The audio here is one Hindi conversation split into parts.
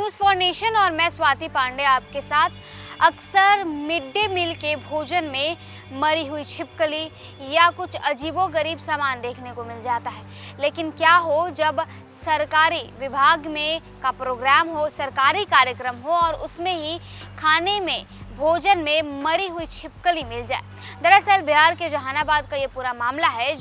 न्यूज़ फॉर नेशन और मैं स्वाति पांडे आपके साथ। अक्सर मिड डे मील के भोजन में मरी हुई छिपकली या कुछ अजीबोगरीब सामान देखने को मिल जाता है, लेकिन क्या हो जब सरकारी विभाग में का प्रोग्राम हो, सरकारी कार्यक्रम हो और उसमें ही खाने में भोजन में मरी हुई छिपकली मिल जाए। दरअसल बिहार के जहानाबाद का ये पूरा मामला है।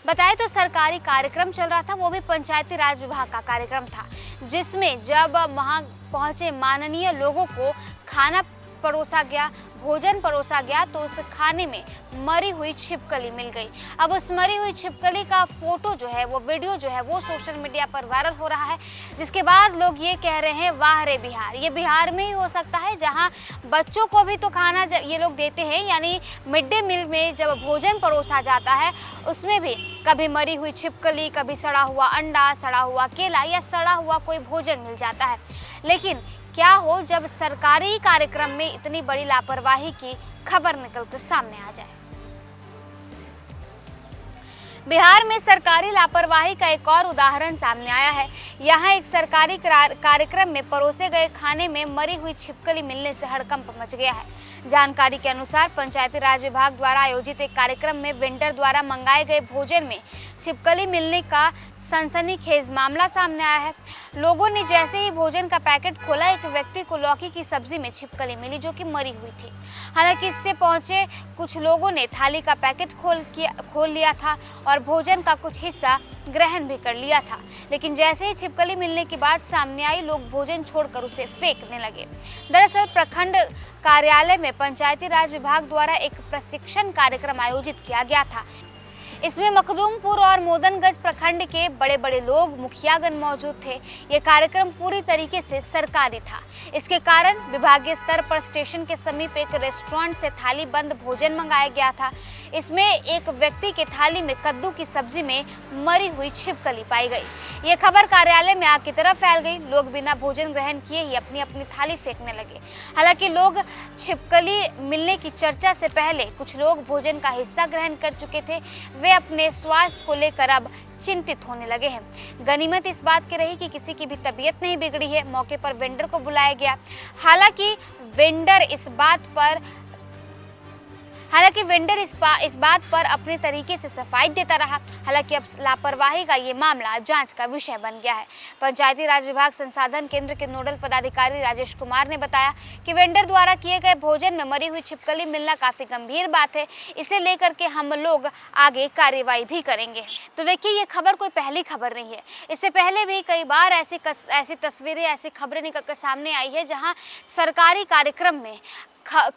बताएं तो सरकारी कार्यक्रम चल रहा था, वो भी पंचायती राज विभाग का कार्यक्रम था, जिसमें जब वहां पहुंचे माननीय लोगों को खाना परोसा गया, भोजन परोसा गया, तो उस खाने में मरी हुई छिपकली मिल गई। अब उस मरी हुई छिपकली का फोटो जो है, वो वीडियो जो है, वो सोशल मीडिया पर वायरल हो रहा है, जिसके बाद लोग ये कह रहे हैं वाह रे बिहार। ये बिहार में ही हो सकता है जहां बच्चों को भी तो खाना ये लोग देते हैं, यानी मिड डे मील में जब भोजन परोसा जाता है उसमें भी कभी मरी हुई छिपकली, कभी सड़ा हुआ अंडा, सड़ा हुआ केला या सड़ा हुआ कोई भोजन मिल जाता है। लेकिन क्या हो जब सरकारी कार्यक्रम में इतनी बड़ी लापरवाही की खबर निकलकर सामने आ जाए। बिहार में सरकारी लापरवाही का एक और उदाहरण सामने आया है। यहाँ एक सरकारी कार्यक्रम में परोसे गए खाने में मरी हुई छिपकली मिलने से हड़कंप मच गया है। जानकारी के अनुसार पंचायती राज विभाग द्वारा आयोजित एक कार्यक्रम में वेंडर द्वारा मंगाए गए भोजन में छिपकली मिलने का सनसनीखेज मामला सामने आया है। लोगों ने जैसे ही भोजन का पैकेट खोला, एक व्यक्ति को लौकी की सब्जी में छिपकली मिली जो कि मरी हुई थी। हालांकि इससे पहुंचे कुछ लोगों ने थाली का पैकेट खोल लिया था और भोजन का कुछ हिस्सा ग्रहण भी कर लिया था, लेकिन जैसे ही छिपकली मिलने की बात सामने आई, लोग भोजन छोड़कर उसे फेंकने लगे। दरअसल प्रखंड कार्यालय में पंचायती राज विभाग द्वारा एक प्रशिक्षण कार्यक्रम आयोजित किया गया था। इसमें मखदूमपुर और मोदनगंज प्रखंड के बड़े बड़े लोग, मुखियागण मौजूद थे। ये कार्यक्रम पूरी तरीके से सरकारी था। इसके कारण विभागीय स्तर पर स्टेशन के समीप एक रेस्टोरेंट से थाली बंद भोजन मंगाया गया था। इसमें एक व्यक्ति के थाली में कद्दू की सब्जी में मरी हुई छिपकली पाई गई। ये खबर कार्यालय में आग की तरह फैल गई। लोग बिना भोजन ग्रहण किए ही अपनी अपनी थाली फेंकने लगे। हालांकि लोग छिपकली मिलने की चर्चा से पहले कुछ लोग भोजन का हिस्सा ग्रहण कर चुके थे। वे अपने स्वास्थ्य को लेकर अब चिंतित होने लगे हैं। गनीमत इस बात की रही कि किसी की भी तबीयत नहीं बिगड़ी है। मौके पर वेंडर को बुलाया गया। हालांकि वेंडर इस बात पर अपने तरीके से सफाई देता रहा। हालांकि अब लापरवाही का ये मामला जांच का विषय बन गया है। पंचायती राज विभाग संसाधन केंद्र के नोडल पदाधिकारी राजेश कुमार ने बताया कि वेंडर द्वारा किए गए भोजन में मरी हुई छिपकली मिलना काफी गंभीर बात है। इसे लेकर के हम लोग आगे कार्यवाही भी करेंगे। तो देखिए, ये खबर कोई पहली खबर नहीं है। इससे पहले भी कई बार ऐसी तस्वीरें, ऐसी खबरें निकलकर सामने आई है जहाँ सरकारी कार्यक्रम में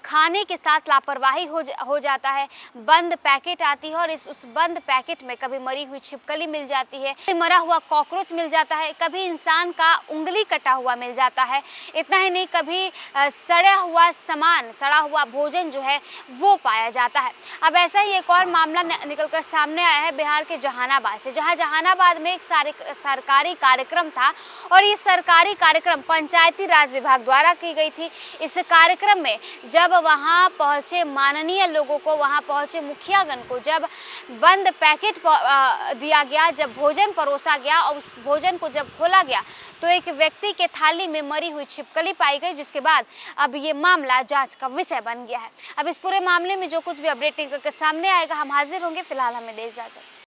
खाने के साथ लापरवाही हो जाता है। बंद पैकेट आती है और उस बंद पैकेट में कभी मरी हुई छिपकली मिल जाती है, कभी मरा हुआ कॉकरोच मिल जाता है, कभी इंसान का उंगली कटा हुआ मिल जाता है। इतना ही नहीं, कभी सड़ा हुआ सामान, सड़ा हुआ भोजन जो है वो पाया जाता है। अब ऐसा ही एक और मामला निकलकर सामने आया है बिहार के जहानाबाद से, जहाँ जहानाबाद में एक सरकारी कार्यक्रम था और ये सरकारी कार्यक्रम पंचायती राज विभाग द्वारा की गई थी। इस कार्यक्रम में जब वहां पहुंचे माननीय लोगों को, वहां पहुंचे मुखियागण को जब बंद पैकेट दिया गया, जब भोजन परोसा गया और उस भोजन को जब खोला गया, तो एक व्यक्ति के थाली में मरी हुई छिपकली पाई गई, जिसके बाद अब ये मामला जांच का विषय बन गया है। अब इस पूरे मामले में जो कुछ भी अपडेट निकल के सामने आएगा, हम हाजिर होंगे। फिलहाल हमें दे इजाजत।